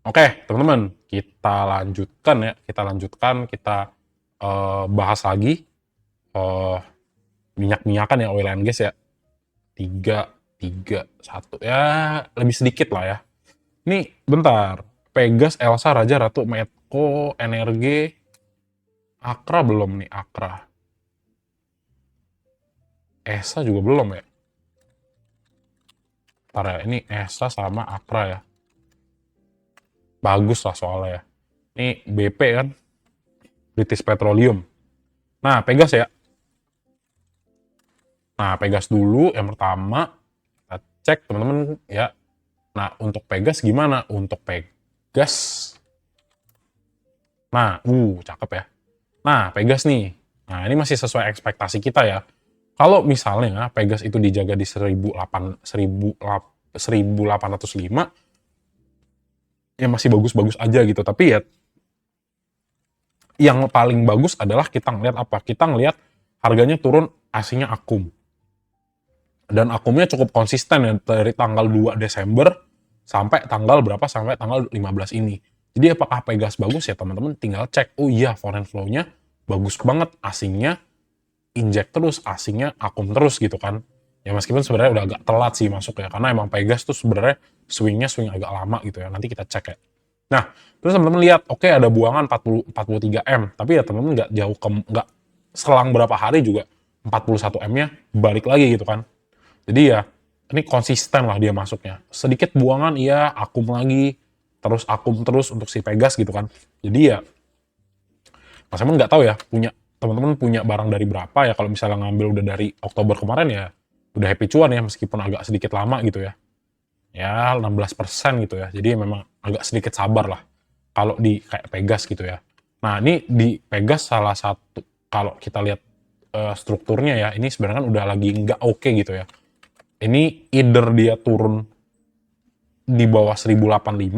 Oke, teman-teman, kita bahas lagi eh, minyak-minyakan ya, oil and gas ya. Tiga, tiga, satu ya, lebih sedikit lah ya. Ini bentar, Pegas, Elsa, Raja, Ratu, Medco, Energi, Akra belum nih, Akra. Esa juga belum ya. Ntar ya, ini Esa sama Akra ya. Bagus lah soalnya ya. Ini BP kan, British Petroleum. Nah, Pegas ya. Nah, Pegas dulu yang pertama. Kita cek teman-teman ya. Nah, untuk Pegas gimana? Untuk Pegas. Nah, cakep ya. Nah, Pegas nih. Nah, ini masih sesuai ekspektasi kita ya. Kalau misalnya Pegas itu dijaga di 1805, ya masih bagus-bagus aja gitu. Tapi ya yang paling bagus adalah kita ngeliat apa? Kita ngeliat harganya turun, aslinya akum. Dan akumnya cukup konsisten ya, dari tanggal 2 Desember sampai tanggal berapa, sampai tanggal 15 ini. Jadi apakah Pegas bagus ya teman-teman, tinggal cek. Oh iya, foreign flow-nya bagus banget, asingnya injek terus, asingnya akum terus gitu kan. Ya meskipun sebenarnya udah agak telat sih masuk ya, karena emang Pegas tuh sebenarnya swing agak lama gitu ya. Nanti kita cek ya. Nah, terus teman-teman lihat, oke ada buangan 43 M, tapi ya teman-teman nggak jauh nggak selang berapa hari juga 41 M-nya balik lagi gitu kan. Jadi ya ini konsisten lah dia masuknya. Sedikit buangan iya, akum lagi, terus akum terus untuk si Pegas gitu kan. Jadi ya Mas Emon nggak tahu ya, teman-teman punya barang dari berapa ya, kalau misalnya ngambil udah dari Oktober kemarin ya udah happy cuan ya, meskipun agak sedikit lama gitu ya. Ya 16% gitu ya. Jadi memang agak sedikit sabar lah kalau di kayak Pegas gitu ya. Nah, ini di Pegas salah satu, kalau kita lihat strukturnya ya, ini sebenarnya kan udah lagi nggak oke gitu ya. Ini either dia turun di bawah 1805,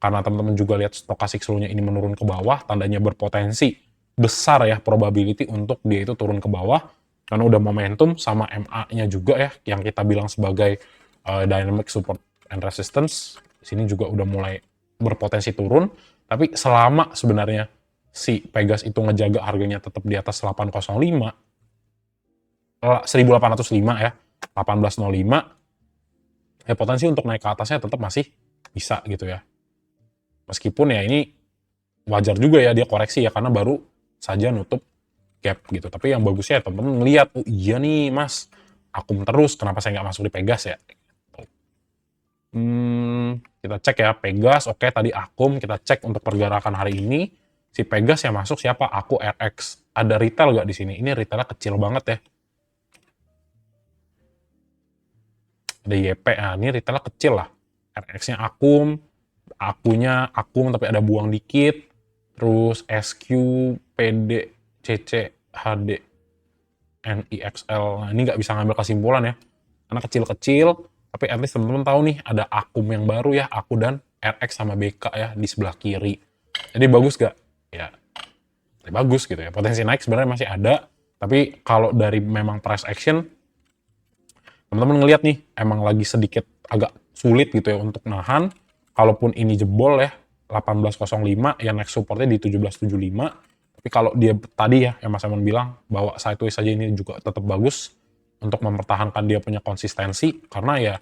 karena teman-teman juga lihat stokastik slow-nya ini menurun ke bawah, tandanya berpotensi besar ya probability untuk dia itu turun ke bawah, karena udah momentum sama MA-nya juga ya, yang kita bilang sebagai dynamic support and resistance, di sini juga udah mulai berpotensi turun, tapi selama sebenarnya si Pegas itu ngejaga harganya tetap di atas 805, 1805 ya, 1805, ya potensi untuk naik ke atasnya tetap masih bisa gitu ya. Meskipun ya ini wajar juga ya dia koreksi ya, karena baru saja nutup gap gitu. Tapi yang bagusnya ya temen-temen ngeliat, oh iya nih mas, akum terus, kenapa saya nggak masuk di Pegas ya? Kita cek ya, Pegas, oke tadi akum, kita cek untuk pergerakan hari ini. Si Pegas yang masuk siapa? Aku RX. Ada retail nggak di sini? Ini retailnya kecil banget ya. Ada YP, nah ini retailnya kecil lah. RX-nya akum, akunya akum tapi ada buang dikit, terus SQ, PD, CC, HD, NIXL. Nah, ini nggak bisa ngambil kesimpulan ya, karena kecil-kecil, tapi at least teman-teman tahu nih ada akum yang baru ya, aku dan RX sama BK ya di sebelah kiri. Jadi bagus gak? Ya, bagus gitu ya. Potensi naik sebenarnya masih ada, tapi kalau dari memang price action, teman-teman ngelihat nih, emang lagi sedikit agak sulit gitu ya untuk nahan. Kalaupun ini jebol ya, 1805, ya next supportnya di 1775. Tapi kalau dia tadi ya, yang Mas Emon bilang, bahwa sideways saja ini juga tetap bagus untuk mempertahankan dia punya konsistensi, karena ya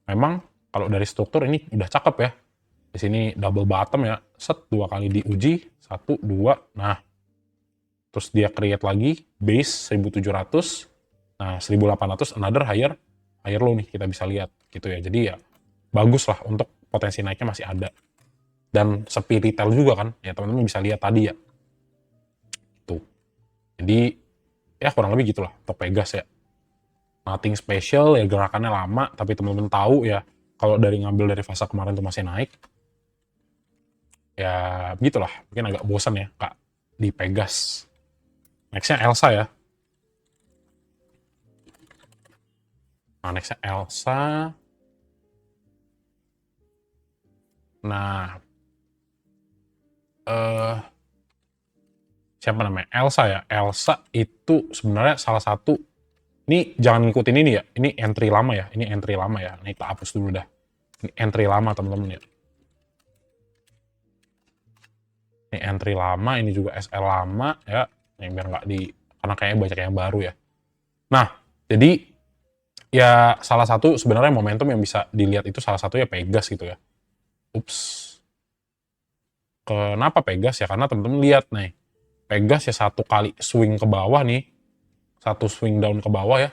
memang kalau dari struktur ini udah cakep ya. Di sini double bottom ya, set, 2 kali diuji, 1, 2, nah. Terus dia create lagi, base 1700, nah 1800, another higher low nih, kita bisa lihat gitu ya. Jadi ya bagus lah, untuk potensi naiknya masih ada, dan sepi retail juga kan ya, teman-teman bisa lihat tadi ya tuh. Jadi ya kurang lebih gitulah untuk Pegas ya, nothing special ya, gerakannya lama, tapi teman-teman tahu ya kalau dari ngambil dari fase kemarin tuh masih naik ya, begitulah. Mungkin agak bosan ya kak di Pegas. Nextnya Elsa ya. Nah, nextnya Elsa. Nah, siapa namanya? Elsa ya. Elsa itu sebenarnya salah satu, ini jangan ngikutin ini ya. Ini entry lama ya. Ini entry lama ya. Ini kita hapus dulu dah. Ini entry lama teman-teman ya. Ini entry lama, ini juga SL lama ya. Yang biar nggak di, karena kayaknya banyak yang baru ya. Nah, jadi ya salah satu sebenarnya momentum yang bisa dilihat itu salah satu ya Pegas gitu ya. Ups. Kenapa Pegas ya? Karena temen-temen lihat nih. Pegas ya satu kali swing ke bawah nih. Satu swing down ke bawah ya.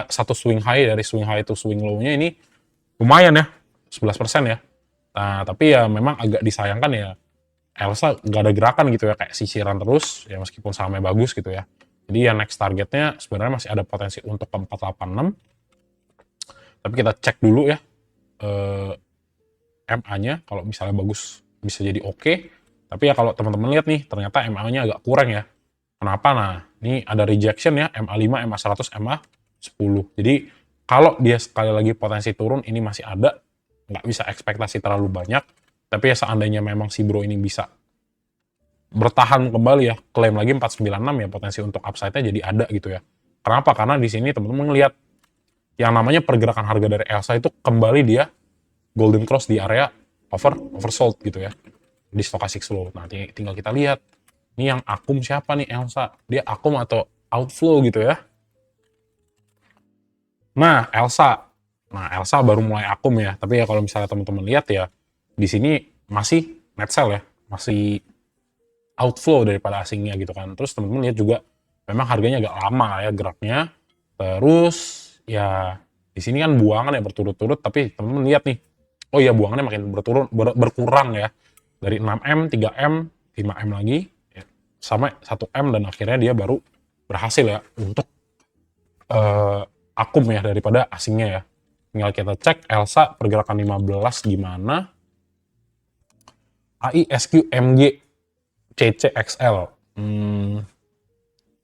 Satu swing high, dari swing high itu swing low-nya ini lumayan ya. 11% ya. Nah, tapi ya memang agak disayangkan ya. Elsa nggak ada gerakan gitu ya, kayak sisiran terus, ya meskipun sahamnya bagus gitu ya. Jadi ya next targetnya sebenarnya masih ada potensi untuk ke 486. Tapi kita cek dulu ya MA-nya, kalau misalnya bagus bisa jadi oke. Tapi ya kalau teman-teman lihat nih, ternyata MA-nya agak kurang ya. Kenapa? Nah, ini ada rejection ya, MA5, MA100, MA10. Jadi kalau dia sekali lagi potensi turun, ini masih ada, nggak bisa ekspektasi terlalu banyak. Tapi ya seandainya memang si bro ini bisa bertahan kembali ya, klaim lagi 496 ya, potensi untuk upside-nya jadi ada gitu ya. Kenapa? Karena di sini teman-teman ngelihat yang namanya pergerakan harga dari Elsa itu kembali dia golden cross di area oversold gitu ya, di stochastic slow. Nah, tinggal kita lihat ini yang akum siapa nih Elsa, dia akum atau outflow gitu ya. Nah, Elsa baru mulai akum ya, tapi ya kalau misalnya teman-teman lihat ya, di sini masih net sell ya, masih outflow daripada asingnya gitu kan. Terus teman-teman lihat juga memang harganya agak lama ya geraknya. Terus ya di sini kan buangan ya berturut-turut, tapi teman-teman lihat nih, oh iya buangannya makin berkurang ya, dari 6M, 3M, 5M lagi ya, sampai 1M, dan akhirnya dia baru berhasil ya untuk akum ya daripada asingnya ya. Tinggal kita cek Elsa pergerakan 15 gimana. AI SQMG CCXL.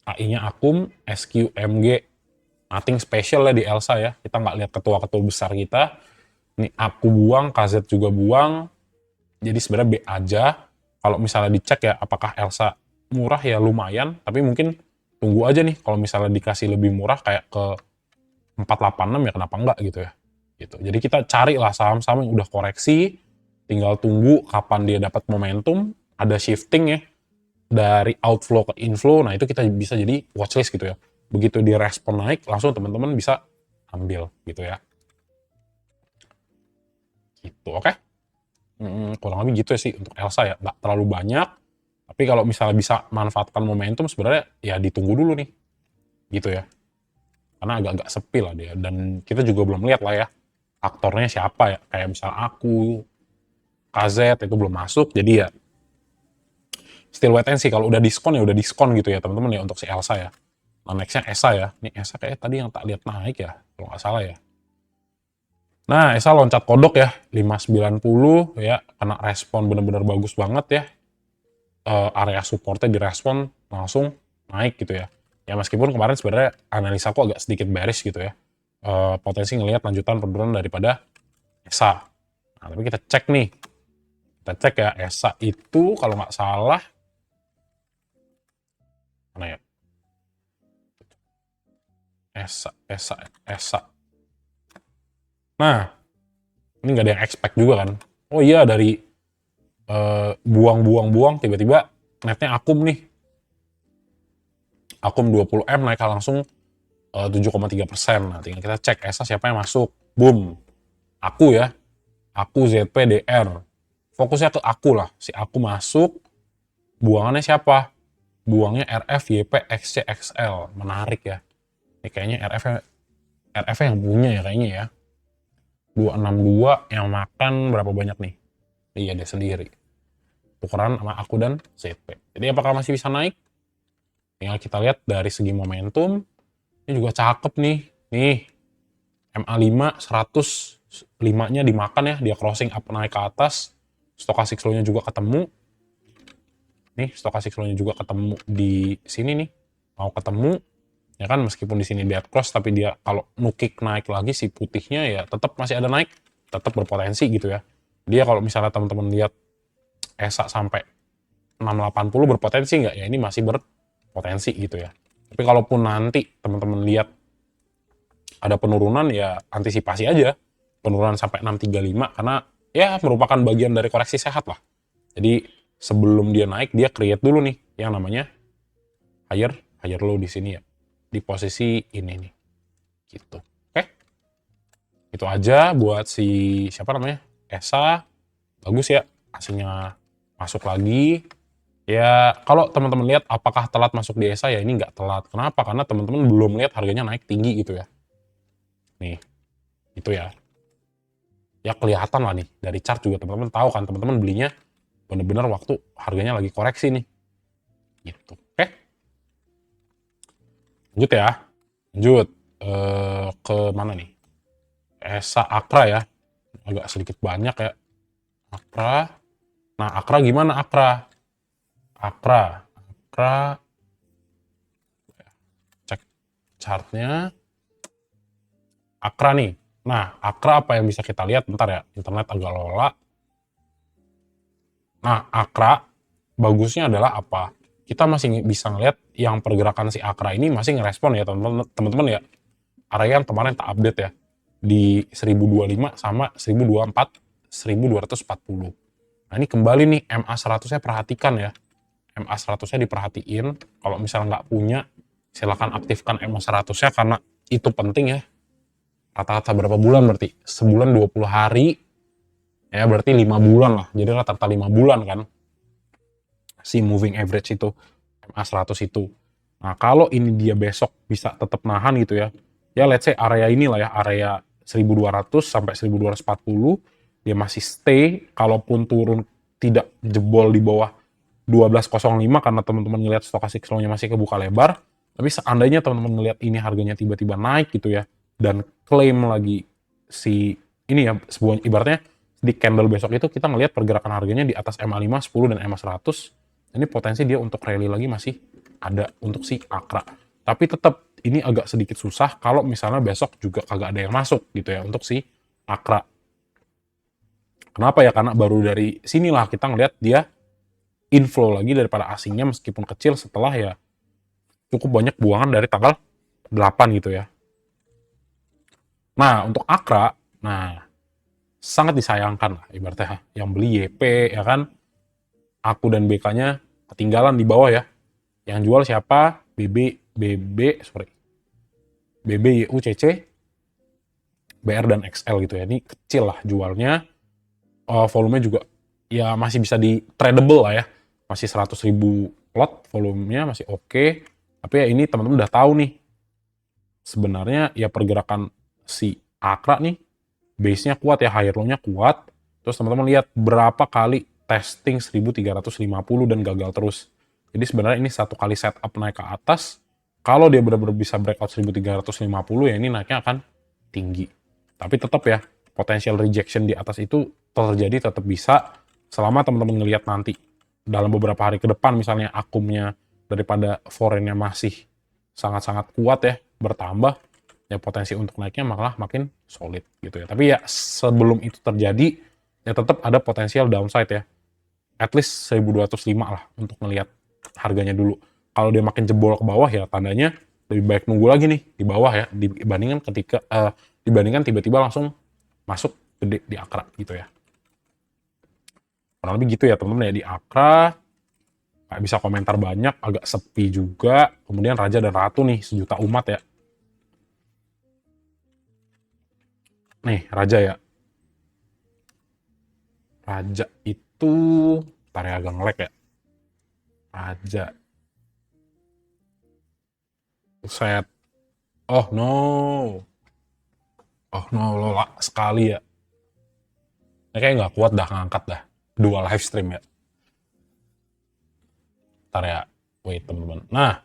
AI-nya akum, SQMG nothing special ya di Elsa ya. Kita nggak lihat ketua-ketua besar kita. Ini aku buang, KZ juga buang. Jadi sebenarnya B aja. Kalau misalnya dicek ya apakah Elsa murah ya lumayan, tapi mungkin tunggu aja nih kalau misalnya dikasih lebih murah kayak ke 486 ya kenapa enggak gitu ya. Gitu. Jadi kita carilah saham-saham yang udah koreksi, tinggal tunggu kapan dia dapat momentum, ada shifting ya dari outflow ke inflow. Nah, itu kita bisa jadi watchlist gitu ya. Begitu dia respon naik, langsung teman-teman bisa ambil gitu ya. Gitu, oke? Kurang lebih gitu ya sih untuk Elsa ya, nggak terlalu banyak. Tapi kalau misalnya bisa manfaatkan momentum sebenarnya ya ditunggu dulu nih, gitu ya. Karena agak-agak sepi lah dia, dan kita juga belum lihat lah ya aktornya siapa ya, kayak misalnya aku, KZ itu belum masuk, jadi ya still wait and see. Kalau udah diskon ya udah diskon gitu ya teman-teman ya untuk si Elsa ya. Nah, nextnya Esa ya. Ini Esa kayak tadi yang tak lihat naik ya, kalau nggak salah ya. Nah, Esa loncat kodok ya, 590 ya, kena respon bener-bener bagus banget ya. Area supportnya direspon langsung naik gitu ya. Ya meskipun kemarin sebenarnya analisa aku agak sedikit bearish gitu ya. Potensi ngelihat lanjutan penurunan daripada Esa. Nah, tapi kita cek nih. Kita cek ya, Esa itu kalau nggak salah, mana ya? Esa. Nah, ini nggak ada yang expect juga kan. Oh iya, dari buang tiba-tiba netnya akum nih. Akum 20M naik langsung 7,3%. Nah, tinggal kita cek Esa siapa yang masuk. Boom. Aku ya. Aku ZPDR. Fokusnya ke aku lah. Si aku masuk. Buangannya siapa? Buangnya RF, YP, XC, XL. Menarik ya. Ini kayaknya RF yang punya ya kayaknya ya. 262 yang makan berapa banyak nih? Iya, dia sendiri. Tukeran sama aku dan ZP. Jadi apakah masih bisa naik? Tinggal kita lihat dari segi momentum. Ini juga cakep nih. Nih, MA5 105-nya dimakan ya. Dia crossing up naik ke atas. Stochastic slow-nya juga ketemu. Nih, stochastic slow-nya juga ketemu di sini nih. Mau ketemu. Ya kan, meskipun di sini dead cross, tapi dia kalau nukik naik lagi si putihnya ya tetap masih ada naik. Tetap berpotensi gitu ya. Dia kalau misalnya teman-teman lihat ESA sampai 680 berpotensi nggak? Ya ini masih berpotensi gitu ya. Tapi kalaupun nanti teman-teman lihat ada penurunan ya antisipasi aja. Penurunan sampai 635 karena ya merupakan bagian dari koreksi sehat lah. Jadi sebelum dia naik, dia create dulu nih yang namanya higher low di sini ya. Di posisi ini nih. Gitu. Oke. Itu aja buat si siapa namanya? ESA. Bagus ya. Hasilnya masuk lagi. Ya, kalau teman-teman lihat apakah telat masuk di ESA, ya ini nggak telat. Kenapa? Karena teman-teman belum lihat harganya naik tinggi gitu ya. Nih, itu ya. Ya kelihatan lah nih, dari chart juga teman-teman tahu kan, teman-teman belinya bener-bener waktu harganya lagi koreksi nih. Gitu. Oke. Lanjut ya. Lanjut. Ke mana nih? ESA Akra ya. Agak sedikit banyak ya. Akra. Nah, Akra gimana Akra? Akra. Cek chartnya. Akra nih. Nah, Akra apa yang bisa kita lihat? Bentar ya, internet agak lola. Nah, Akra bagusnya adalah apa? Kita masih bisa ngeliat yang pergerakan si Akra ini masih ngerespon ya teman-teman ya. Area yang kemarin tak update ya. Di 1025 sama 1024, 1240. Nah, ini kembali nih MA 100-nya perhatikan ya. MA 100-nya diperhatiin. Kalau misalnya nggak punya, silakan aktifkan MA 100-nya karena itu penting ya. Rata-rata berapa bulan berarti? Sebulan 20 hari, ya berarti 5 bulan lah. Jadi rata-rata 5 bulan kan. Si moving average itu, MA 100 itu. Nah, kalau ini dia besok bisa tetap nahan gitu ya. Ya let's say area inilah ya, area 1200 sampai 1240, dia masih stay, kalaupun turun tidak jebol di bawah 1205 karena teman-teman ngelihat stochastic slow-nya masih kebuka lebar. Tapi seandainya teman-teman ngelihat ini harganya tiba-tiba naik gitu ya, dan klaim lagi si ini ya, sebuah ibaratnya di candle besok itu kita ngelihat pergerakan harganya di atas MA5, 10 dan MA100. Ini potensi dia untuk rally lagi masih ada untuk si Akra. Tapi tetap ini agak sedikit susah kalau misalnya besok juga kagak ada yang masuk gitu ya untuk si Akra. Kenapa ya? Karena baru dari sinilah kita ngelihat dia inflow lagi daripada asingnya meskipun kecil setelah ya cukup banyak buangan dari tanggal 8 gitu ya. Nah, untuk Akra, nah sangat disayangkan lah ibaratnya yang beli YP ya kan, aku dan BK-nya ketinggalan di bawah ya. Yang jual siapa? BB, YUCC, BR dan XL gitu ya. Ini kecil lah jualnya. Volumenya juga ya masih bisa di tradable lah ya. Masih 100.000 lot, volumenya masih oke. Tapi ya ini teman-teman udah tahu nih. Sebenarnya ya pergerakan si Akra nih, base-nya kuat ya, higher low-nya kuat. Terus teman-teman lihat berapa kali testing 1350 dan gagal terus. Jadi sebenarnya ini satu kali setup naik ke atas. Kalau dia benar-benar bisa breakout 1350 ya ini naiknya akan tinggi. Tapi tetap ya, potential rejection di atas itu terjadi, tetap bisa selama teman-teman ngelihat nanti dalam beberapa hari ke depan misalnya akumnya daripada foreign-nya masih sangat-sangat kuat ya, bertambah, ya potensi untuk naiknya malah makin solid gitu ya. Tapi ya sebelum itu terjadi ya tetap ada potensial downside ya. At least 1205 lah untuk ngelihat harganya dulu. Kalau dia makin jebol ke bawah ya tandanya lebih baik nunggu lagi nih di bawah ya dibandingkan tiba-tiba langsung masuk gede di Akra gitu ya. Kurang lebih gitu ya teman-teman ya di Akra. Nggak bisa komentar banyak, agak sepi juga. Kemudian Raja dan Ratu nih, sejuta umat ya. Nih, Raja ya. Raja itu, ntar ya agak nge-lag ya. Raja. Set. Oh no. Oh no, lola sekali ya. Ini kayak nggak kuat dah ngangkat dah. Dua live stream ya. Ntar ya. Wait teman-teman. Nah,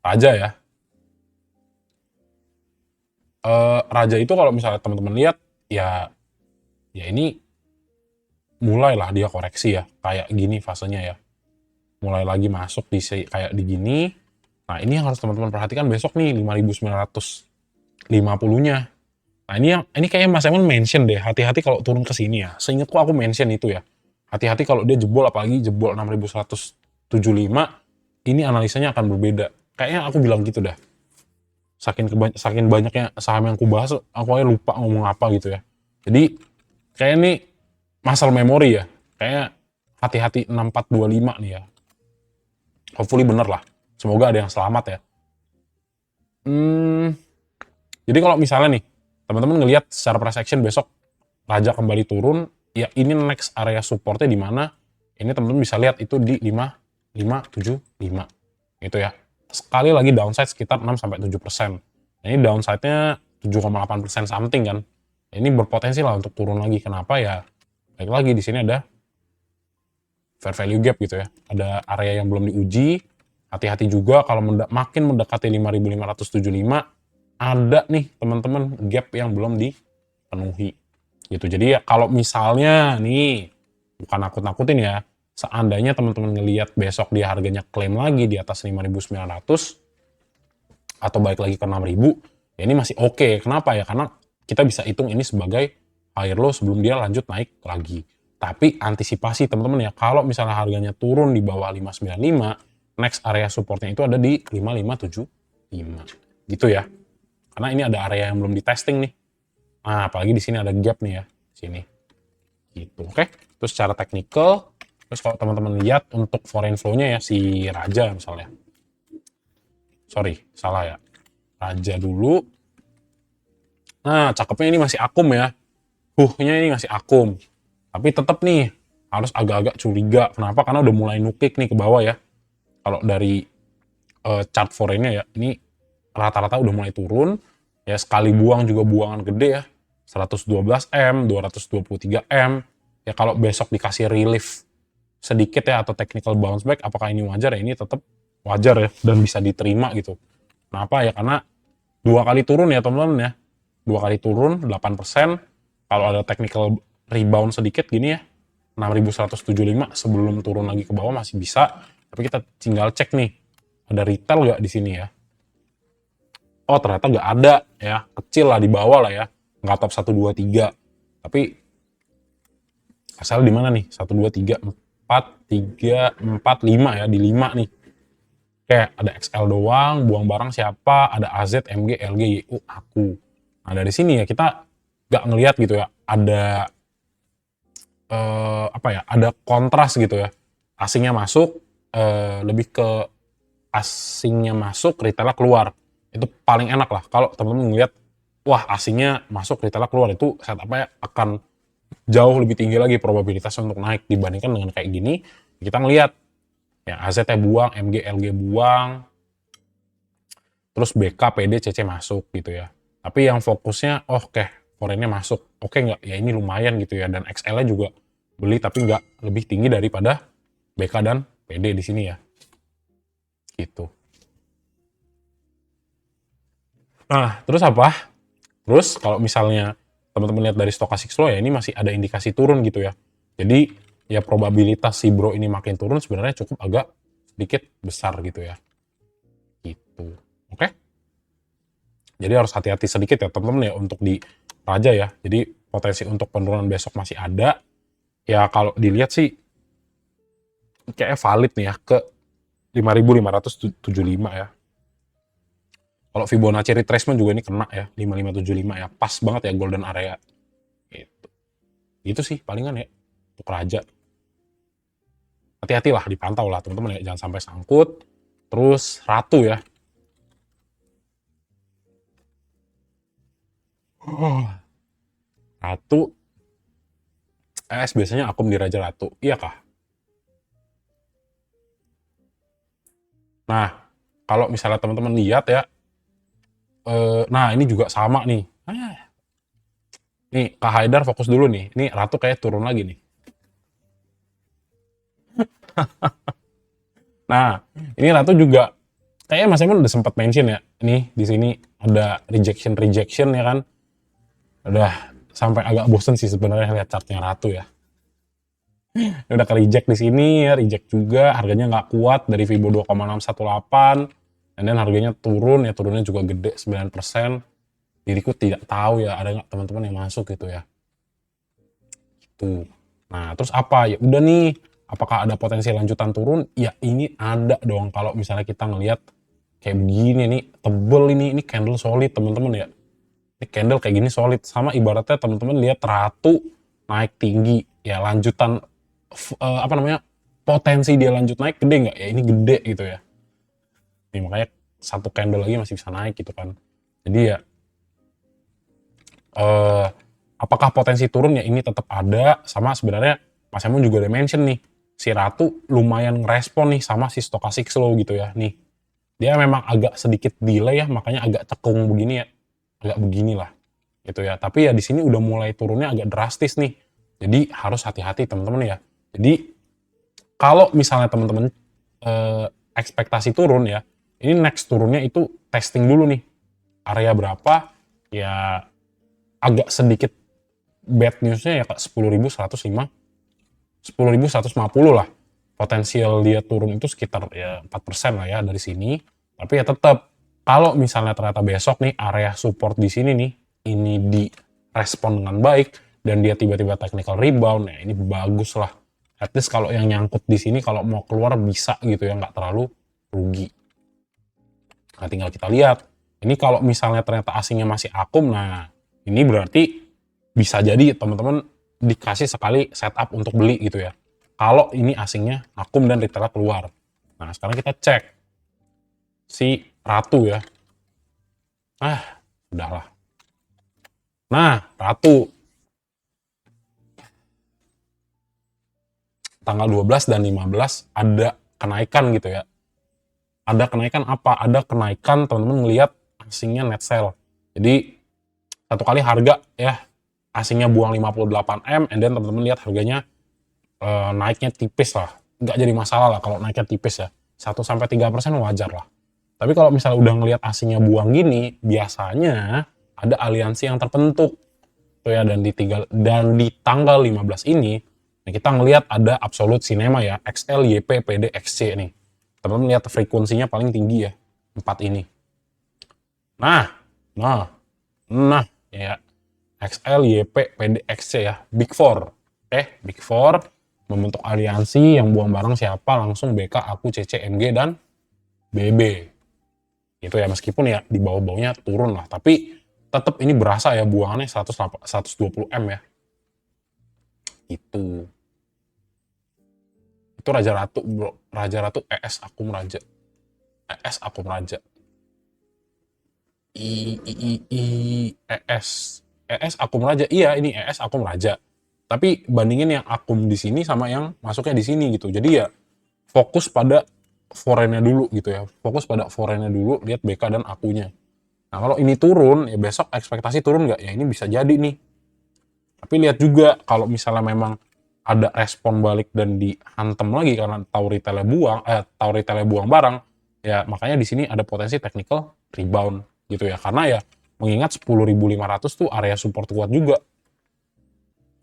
Raja ya. Raja itu kalau misalnya teman-teman lihat ya ini mulailah dia koreksi ya kayak gini fasenya ya, mulai lagi masuk di kayak di gini. Nah ini yang harus teman-teman perhatikan besok nih 5.950-nya. Nah ini kayaknya Mas Emon mention deh, hati-hati kalau turun ke sini ya. Seingatku aku mention itu ya, hati-hati kalau dia jebol, apalagi jebol 6.175, ini analisanya akan berbeda. Kayaknya aku bilang gitu dah. Saking banyaknya saham yang aku bahas, aku aja lupa ngomong apa gitu ya. Jadi kayak ini masalah memori ya. Kayaknya hati-hati 6425 nih ya. Hopefully bener lah. Semoga ada yang selamat ya. Jadi kalau misalnya nih, teman-teman ngelihat secara price action besok Raja kembali turun, ya ini next area supportnya di mana? Ini teman-teman bisa lihat itu di 5575 gitu ya. Sekali lagi downside sekitar 6-7%. Nah, ini downside-nya 7,8% something kan. Ini berpotensi lah untuk turun lagi. Kenapa ya? Baik lagi di sini ada fair value gap gitu ya. Ada area yang belum diuji. Hati-hati juga kalau makin mendekati 5575 ada nih teman-teman gap yang belum dipenuhi gitu. Jadi ya kalau misalnya nih, bukan nakut-nakutin ya, seandainya teman-teman ngelihat besok dia harganya klaim lagi di atas 5.900 atau balik lagi ke 6.000, ya ini masih oke. Kenapa ya? Karena kita bisa hitung ini sebagai higher low sebelum dia lanjut naik lagi. Tapi antisipasi teman-teman ya, kalau misalnya harganya turun di bawah 595, next area supportnya itu ada di 5575 gitu ya. Karena ini ada area yang belum di testing nih. Nah, apalagi di sini ada gap nih ya, sini. Gitu, oke. Terus secara technical, terus kalau teman-teman lihat untuk foreign flow-nya ya si Raja misalnya. Sorry, salah ya. Raja dulu. Nah, cakepnya ini masih akum ya. Nya ini masih akum. Tapi tetap nih harus agak-agak curiga. Kenapa? Karena udah mulai nukik nih ke bawah ya. Kalau dari chart foreign-nya ya, ini rata-rata udah mulai turun. Ya sekali buang juga buangan gede ya. 112M, 223M. Ya kalau besok dikasih relief sedikit ya atau technical bounce back, apakah ini wajar ya? Ini tetap wajar ya dan bisa diterima gitu. Kenapa ya? Karena 2 kali turun ya teman-teman ya. 2 kali turun 8%. Kalau ada technical rebound sedikit gini ya, 6.175 sebelum turun lagi ke bawah masih bisa. Tapi kita tinggal cek nih, ada retail nggak di sini ya? Oh ternyata nggak ada ya, kecil lah di bawah lah ya, nggak top 1, 2, 3. Tapi asal di mana nih? 1, 2, 3, 4, 5 ya, di 5 nih. Kayak ada XL doang, buang barang siapa, ada AZ, MG, LG, YU, aku. Nah dari sini ya kita nggak ngelihat gitu ya, ada ada kontras gitu ya. Asingnya masuk, lebih ke asingnya masuk, retailnya keluar. Itu paling enak lah kalau teman-teman ngelihat, wah asingnya masuk, retailnya keluar, itu setupnya akan jauh lebih tinggi lagi probabilitasnya untuk naik dibandingkan dengan kayak gini. Kita ngelihat ya AZ-nya buang, MG, LG buang, terus BK, PD, CC masuk gitu ya. Tapi yang fokusnya, oke, foreign-nya masuk, oke nggak? Ya ini lumayan gitu ya, dan XL-nya juga beli tapi nggak lebih tinggi daripada BK dan PD di sini ya. Gitu. Nah, terus apa? Terus kalau misalnya teman-teman lihat dari stochastic slow ya ini masih ada indikasi turun gitu ya. Jadi ya probabilitas si bro ini makin turun sebenarnya cukup agak sedikit besar gitu ya. Gitu. Oke? Jadi harus hati-hati sedikit ya teman-teman ya untuk di Raja ya. Jadi potensi untuk penurunan besok masih ada. Ya kalau dilihat sih kayaknya valid nih ya ke 5.575 ya. Kalau Fibonacci retracement juga ini kena ya, 5575 ya. Pas banget ya golden area. Gitu. Itu sih palingan ya untuk Raja. Hati-hati lah, dipantau lah teman-teman ya, jangan sampai sangkut. Terus Ratu ya. Ratu biasanya akum di Raja Ratu. Iya kah? Nah, kalau misalnya teman-teman lihat ya, nah ini juga sama nih. Nih, Kak Haidar fokus dulu nih. Ini Ratu kayak turun lagi nih. Nah, ini Ratu juga kayaknya Mas Emun udah sempat mention ya. Nih, di sini ada rejection ya kan. Udah sampai agak bosen sih sebenarnya lihat chartnya Ratu ya. Udah ke reject di sini ya, reject juga, harganya nggak kuat dari Fibo 2,618, dan then harganya turun ya, turunnya juga gede 9%. Diriku tidak tahu ya ada nggak teman-teman yang masuk gitu ya. Tuh. Nah, terus apa? Ya udah nih, apakah ada potensi lanjutan turun? Ya ini ada dong kalau misalnya kita ngelihat kayak begini nih, tebel ini candle solid teman-teman ya. Ini candle kayak gini solid, sama ibaratnya teman-teman lihat Ratu naik tinggi, ya lanjutan apa namanya, potensi dia lanjut naik gede nggak? Ya ini gede gitu ya. Nih makanya satu candle lagi masih bisa naik gitu kan. Jadi ya apakah potensi turun ya ini tetap ada. Sama sebenarnya Mas Emun juga udah mention nih, si Ratu lumayan ngerespon nih sama si stochastic slow gitu ya. Nih dia memang agak sedikit delay ya, makanya agak cekung begini ya, agak beginilah gitu ya. Tapi ya di sini udah mulai turunnya agak drastis nih. Jadi harus hati-hati teman-teman ya. Jadi kalau misalnya teman-teman ekspektasi turun ya, ini next turunnya itu testing dulu nih. Area berapa? Ya agak sedikit bad newsnya ya 10.105, 10.150 lah. Potensial dia turun itu sekitar ya 4% lah ya dari sini. Tapi ya tetap kalau misalnya ternyata besok nih area support di sini nih, ini direspon dengan baik dan dia tiba-tiba technical rebound, ya ini bagus lah. At least kalau yang nyangkut di sini kalau mau keluar bisa gitu ya, nggak terlalu rugi. Nah tinggal kita lihat. Ini kalau misalnya ternyata asingnya masih akum, nah ini berarti bisa jadi teman-teman dikasih sekali setup untuk beli gitu ya. Kalau ini asingnya akum dan retailnya keluar. Nah sekarang kita cek si Ratu ya. Udahlah. Nah Ratu tanggal 12 dan 15 ada kenaikan gitu ya. Ada kenaikan apa? Ada kenaikan teman-teman ngelihat asingnya net sell. Jadi satu kali harga ya asingnya buang 58M, and then teman-teman lihat harganya naiknya tipis lah. Nggak jadi masalah lah kalau naiknya tipis ya. 1-3% wajar lah. Tapi kalau misalnya udah ngelihat asingnya buang gini, biasanya ada aliansi yang terbentuk. Tuh ya, dan di tanggal 15 ini, kita ngelihat ada Absolute Cinema ya, XL, YP, PD, XC nih. Teman-teman lihat frekuensinya paling tinggi ya, 4 ini. Nah, ya, XL, YP, PD, XC ya, Big Four. Big Four membentuk aliansi yang buang barang siapa langsung BK, aku, CC, MG, dan BB. Itu ya, meskipun ya di bawah-bawahnya turun lah, tapi tetap ini berasa ya buangannya 120M ya. Itu Raja Ratu bro, Raja Ratu ES Akum Raja. ES Akum Raja. ES Akum Raja. Iya, ini ES Akum Raja. Tapi bandingin yang akum di sini sama yang masuknya di sini gitu. Jadi ya fokus pada foreign-nya dulu gitu ya. Fokus pada foreign-nya dulu, lihat BK dan akunya. Nah kalau ini turun, ya besok ekspektasi turun nggak? Ya ini bisa jadi nih. Tapi lihat juga kalau misalnya memang ada respon balik dan dihantem lagi karena tahu retailnya buang barang, ya makanya di sini ada potensi technical rebound gitu ya. Karena ya mengingat 10.500 tuh area support kuat juga.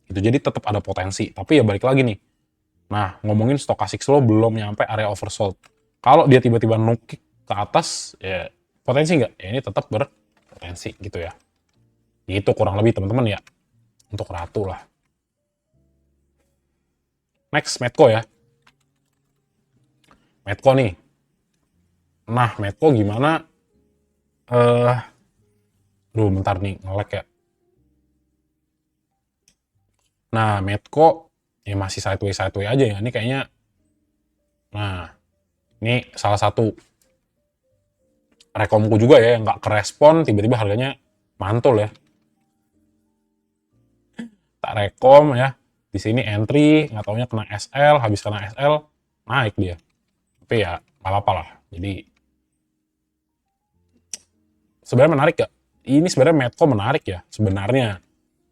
Itu jadi tetap ada potensi. Tapi ya balik lagi nih. Nah, ngomongin stochastic slow belum nyampe area oversold. Kalau dia tiba-tiba nukik ke atas, ya potensi nggak? Ya ini tetap berpotensi gitu ya. Itu kurang lebih teman-teman ya. Untuk Ratu lah. Next, Medco ya. Medco nih. Nah, Medco gimana? Bentar nih, nge-lag ya. Nah, Medco ya masih sideways aja ya. Ini kayaknya, nah, ini salah satu rekomku juga ya yang nggak kerespon, tiba-tiba harganya mantul ya. Tak rekom ya. Di sini entry, nggak taunya kena SL, habis kena SL, naik dia. Tapi ya, nggak apa-apa lah. Jadi, sebenarnya menarik gak? Ini sebenarnya Medco menarik ya, sebenarnya.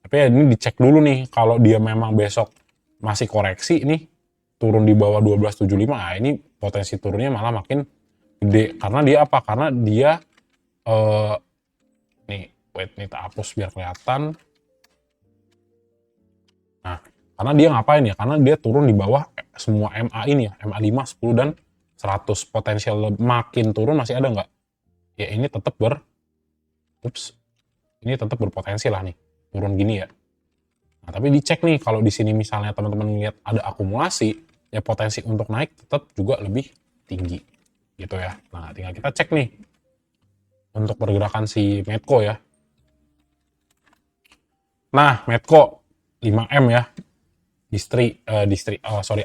Tapi ya ini dicek dulu nih, kalau dia memang besok masih koreksi nih, turun di bawah 1275, nah ini potensi turunnya malah makin gede. Karena dia apa? Karena dia, nih, tak hapus biar kelihatan. Nah, karena dia ngapain ya? Karena dia turun di bawah semua MA ini ya, MA 5, 10, dan 100. Potensial makin turun masih ada nggak? Ya ini tetap ini tetap berpotensi lah nih, turun gini ya. Nah, tapi dicek nih, kalau di sini misalnya teman-teman lihat ada akumulasi, ya potensi untuk naik tetap juga lebih tinggi, gitu ya. Nah, tinggal kita cek nih, untuk pergerakan si Medco ya. Nah, Medco 5M ya.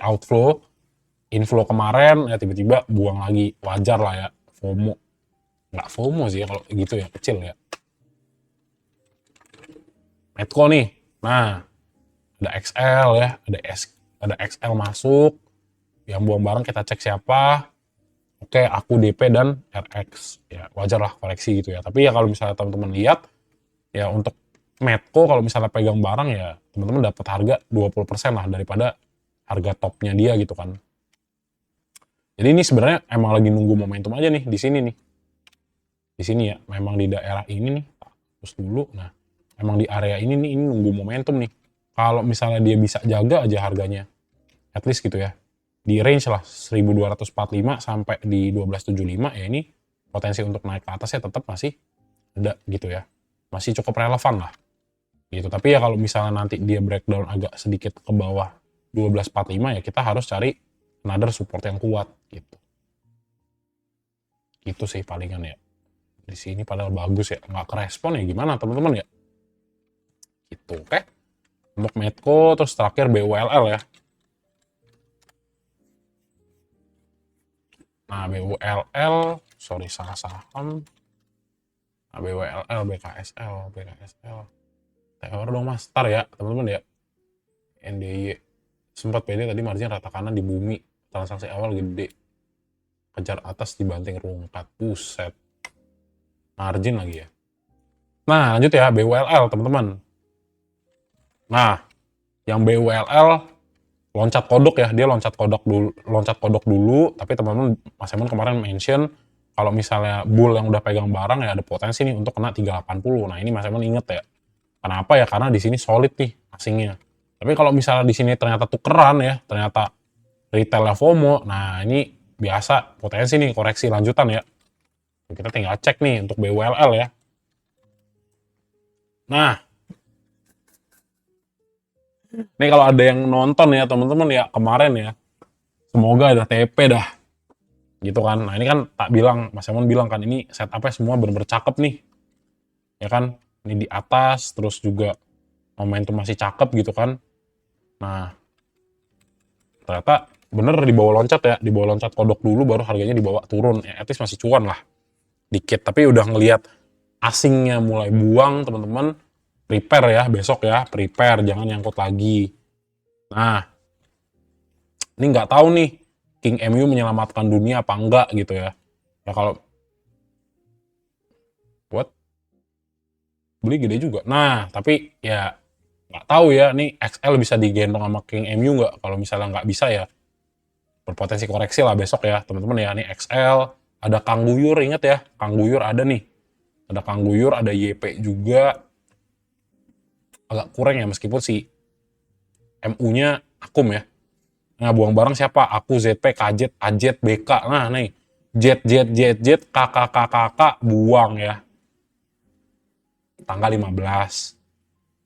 outflow, inflow kemarin ya tiba-tiba buang lagi, wajar lah ya. FOMO, nggak FOMO sih kalau gitu ya, kecil ya. Medco nih, nah ada XL ya, ada XL masuk, yang buang barang kita cek siapa. Oke, aku DP dan RX ya, wajar lah koreksi gitu ya. Tapi ya kalau misalnya teman-teman lihat ya, untuk Medco kalau misalnya pegang barang ya teman-teman dapat harga 20% lah daripada harga topnya dia gitu kan. Jadi ini sebenarnya emang lagi nunggu momentum aja nih di sini nih. Di sini ya, memang di daerah ini nih, terus dulu. Nah, emang di area ini nih, ini nunggu momentum nih. Kalau misalnya dia bisa jaga aja harganya, at least gitu ya, di range lah 1245 sampai di 1275 ya, ini potensi untuk naik ke atasnya tetap masih ada gitu ya. Masih cukup relevan lah gitu. Tapi ya kalau misalnya nanti dia breakdown agak sedikit ke bawah 1245 ya, kita harus cari another support yang kuat gitu. Itu sih palingan ya. Di sini padahal bagus ya, nggak kerespon ya, gimana teman-teman ya gitu. Oke, untuk Medco. Terus terakhir BULL ya. Nah, BULL, sorry salah saham. Nah, BULL, BKSL. Teor dong mas, tar ya teman-teman ya. NDY, sempat pede tadi margin rata kanan di bumi, transaksi awal gede, kejar atas dibanting rungkat, buset. Margin lagi ya. Nah, lanjut ya, BULL teman-teman. Nah, yang BULL loncat kodok ya, dia loncat kodok dulu, tapi teman-teman Mas Emon kemarin mention kalau misalnya bull yang udah pegang barang ya ada potensi nih untuk kena 380. Nah, ini Mas Emon inget ya. Kenapa ya? Karena di sini solid nih asingnya. Tapi kalau misalnya di sini ternyata tukeran ya, ternyata retail FOMO, nah ini biasa potensi nih koreksi lanjutan ya. Kita tinggal cek nih untuk BULL ya. Nah, ini kalau ada yang nonton ya teman-teman ya kemarin ya, semoga ada TP dah gitu kan. Nah ini kan tak bilang, Mas Emon bilang kan ini setupnya semua bener-bener cakep nih ya kan. Ini di atas terus juga momentum masih cakep gitu kan. Nah ternyata bener di bawah loncat ya, di bawah loncat kodok dulu baru harganya dibawa turun ya, at least masih cuan lah dikit. Tapi udah ngelihat asingnya mulai buang teman-teman, prepare ya besok ya, prepare jangan nyangkut lagi. Nah ini nggak tahu nih King MU menyelamatkan dunia apa enggak gitu ya. Ya kalau buat beli gede juga. Nah tapi ya nggak tahu ya nih XL bisa digendong sama King MU nggak. Kalau misalnya nggak bisa ya berpotensi koreksi lah besok ya teman-teman ya. Nih XL, ada Kang Guyur, ingat ya Kang Guyur ada nih. Ada Kang Guyur, ada YP juga. Agak kurang ya meskipun si MU-nya akum ya. Nah, buang barang siapa? Aku, ZP, KZ, AZ, BK. Nah, nih. Z, KK, buang ya. Tanggal 15.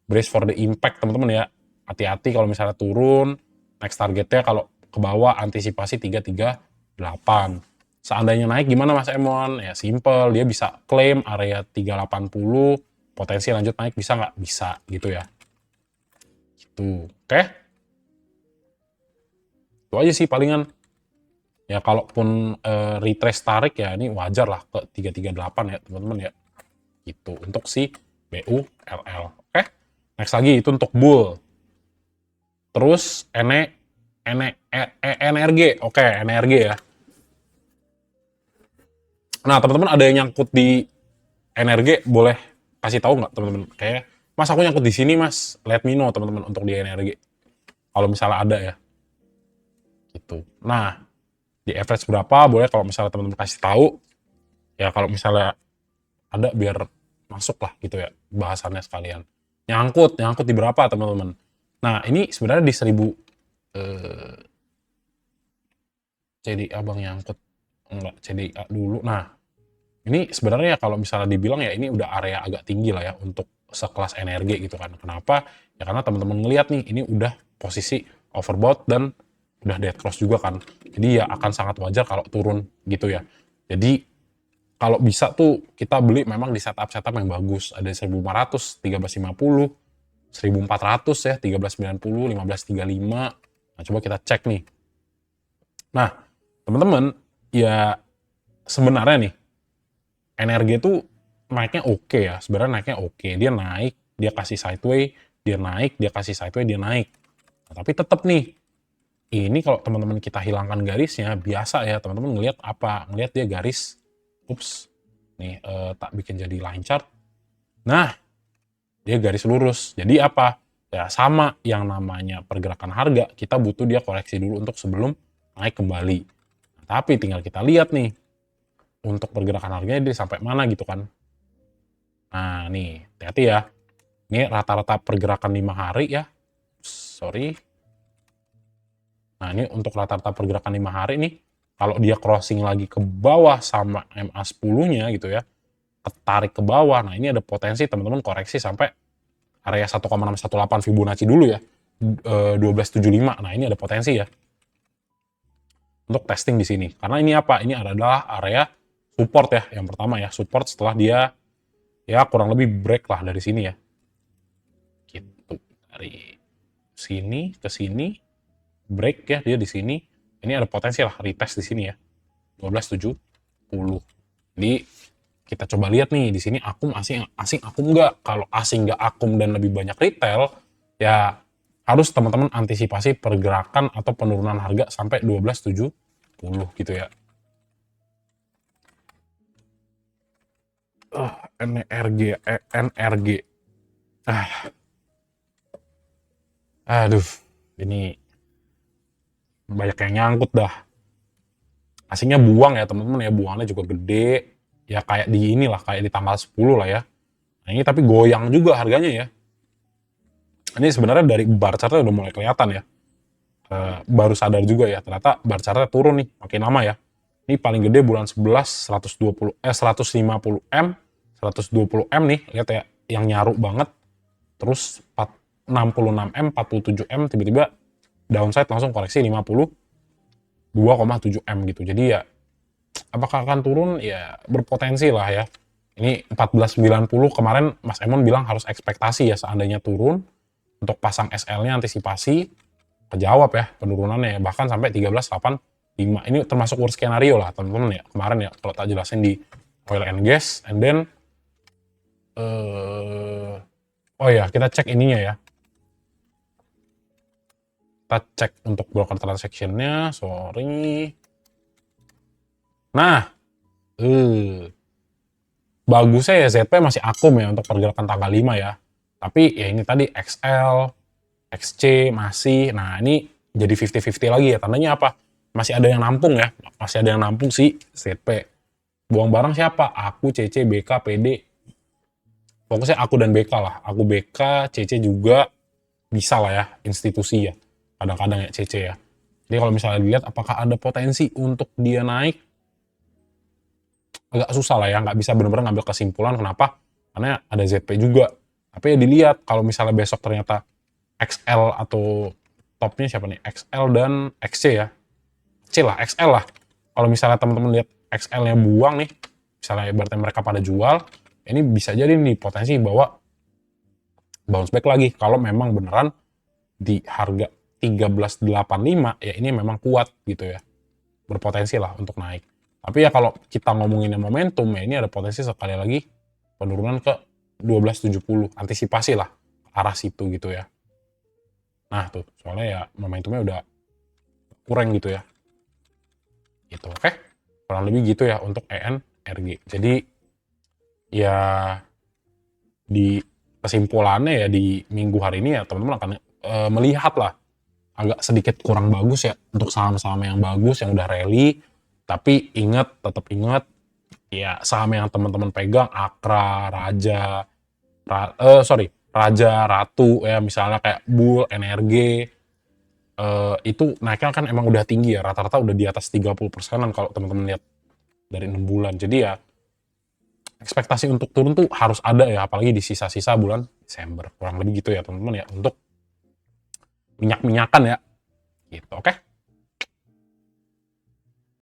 Brace for the impact, teman-teman ya. Hati-hati kalau misalnya turun. Next targetnya kalau ke bawah, antisipasi 338. Seandainya naik gimana Mas Emon? Ya simple, dia bisa klaim area 380. Potensi lanjut naik bisa nggak? Bisa gitu ya. Gitu. Oke? Itu aja sih palingan. Ya kalaupun retrace tarik ya ini wajar lah ke 338 ya teman-teman ya. Gitu untuk si BULL. Oke. Next lagi itu untuk bull. Terus NRG. Oke, NRG ya. Nah, teman-teman ada yang nyangkut di NRG boleh kasih tahu nggak teman-teman? Kayak Mas aku nyangkut di sini Mas, let me know teman-teman untuk di NRG. Kalau misalnya ada ya. Gitu. Nah, di average berapa boleh kalau misalnya teman-teman kasih tahu. Ya kalau misalnya ada biar masuk lah gitu ya bahasannya sekalian. Nyangkut di berapa teman-teman? Nah ini sebenarnya di 1000 CDA bang nyangkut enggak CDA dulu. Nah ini sebenarnya kalau misalnya dibilang ya ini udah area agak tinggi lah ya untuk sekelas energi gitu kan. Kenapa? Ya karena teman-teman ngelihat nih ini udah posisi overbought dan udah dead cross juga kan. Jadi ya akan sangat wajar kalau turun gitu ya. Jadi kalau bisa tuh kita beli memang di setup yang bagus. Ada 1500, 1350, 1.400 ya, 13.90, 15.35. Nah, coba kita cek nih. Nah, teman-teman, ya sebenarnya nih, NRG itu naiknya oke ya. Sebenarnya naiknya oke. Dia naik, dia kasih sideway, dia naik, dia kasih sideway, dia naik. Nah, tapi tetap nih, ini kalau teman-teman kita hilangkan garisnya, biasa ya teman-teman ngelihat apa? Ngelihat dia garis, ups, nih tak bikin jadi line chart. Nah, dia garis lurus. Jadi apa? Ya sama yang namanya pergerakan harga, kita butuh dia koreksi dulu untuk sebelum naik kembali. Nah, tapi tinggal kita lihat nih, untuk pergerakan harganya dia sampai mana gitu kan. Nah nih, hati-hati ya. Ini rata-rata pergerakan 5 hari ya. Sorry. Nah ini untuk rata-rata pergerakan 5 hari nih, kalau dia crossing lagi ke bawah sama MA10-nya gitu ya, ketarik ke bawah, nah ini ada potensi teman-teman koreksi sampai area 1,618 Fibonacci dulu ya, 1275. Nah ini ada potensi ya untuk testing di sini. Karena ini apa? Ini adalah area support ya, yang pertama ya, support setelah dia ya kurang lebih break lah dari sini ya. Gitu. Dari sini ke sini break ya dia di sini. Ini ada potensi lah retest di sini ya. 1270. Jadi kita coba lihat nih di sini akum asing akum nggak. Kalau asing nggak akum dan lebih banyak retail, ya harus teman-teman antisipasi pergerakan atau penurunan harga sampai 1270 gitu ya. NRG. Aduh, ini banyak yang nyangkut dah. Asingnya buang ya teman-teman ya, buangnya juga gede. Ya kayak di inilah, kayak di tanggal 10 lah ya. Nah ini tapi goyang juga harganya ya. Ini sebenarnya dari bar chartnya udah mulai kelihatan ya. Baru sadar juga ya, ternyata bar chartnya turun nih, makin lama ya. Ini paling gede bulan 11, 150 M, 120 M nih, lihat ya, yang nyaru banget. Terus 66 M, 47 M, tiba-tiba downside langsung koreksi 52,7 M gitu. Jadi ya, apakah akan turun? Ya berpotensi lah ya. Ini 1490 kemarin Mas Emon bilang harus ekspektasi ya seandainya turun. Untuk pasang SL-nya antisipasi, kejawab ya penurunannya ya. Bahkan sampai 1385. Ini termasuk worst skenario lah teman-teman ya. Kemarin ya kalau tak jelasin di oil and gas. And then, oh ya kita cek ininya ya. Kita cek untuk broker transaction-nya, sorry. Nah, bagusnya ya ZP masih akum ya untuk pergerakan tanggal 5 ya. Tapi ya ini tadi XL, XC masih, nah ini jadi 50-50 lagi ya. Tandanya apa? Masih ada yang nampung ya. Masih ada yang nampung si ZP. Buang barang siapa? Aku, CC, BK, PD. Fokusnya aku dan BK lah. Aku BK, CC juga bisa lah ya, institusi ya. Kadang-kadang ya CC ya. Jadi kalau misalnya dilihat apakah ada potensi untuk dia naik, agak susah lah ya, nggak bisa benar-benar ngambil kesimpulan. Kenapa? Karena ada ZP juga. Tapi ya dilihat kalau misalnya besok ternyata XL atau topnya siapa nih? XL dan XC ya. C lah, XL lah. Kalau misalnya teman-teman lihat XL-nya buang nih, misalnya berarti mereka pada jual, ini bisa jadi nih potensi bahwa bounce back lagi. Kalau memang beneran di harga 1385 ya ini memang kuat gitu ya. Berpotensi lah untuk naik. Tapi ya kalau kita ngomongin momentum ya ini ada potensi sekali lagi penurunan ke 1270. Antisipasi lah arah situ gitu ya. Nah tuh, soalnya ya momentumnya udah kurang gitu ya. Gitu, oke? Kurang lebih gitu ya untuk ENRG. Jadi ya di kesimpulannya ya di minggu hari ini ya teman-teman akan melihat lah agak sedikit kurang bagus ya untuk saham-saham yang bagus yang udah rally. Tapi tetap ingat ya saham yang teman-teman pegang Akra, Raja, Ratu ya misalnya kayak Bull, NRG itu naiknya kan emang udah tinggi ya, rata-rata udah di atas 30%-an kalau teman-teman lihat dari 6 bulan. Jadi ya ekspektasi untuk turun tuh harus ada ya, apalagi di sisa-sisa bulan Desember. Kurang lebih gitu ya teman-teman ya untuk minyak-minyakan ya. Gitu, oke?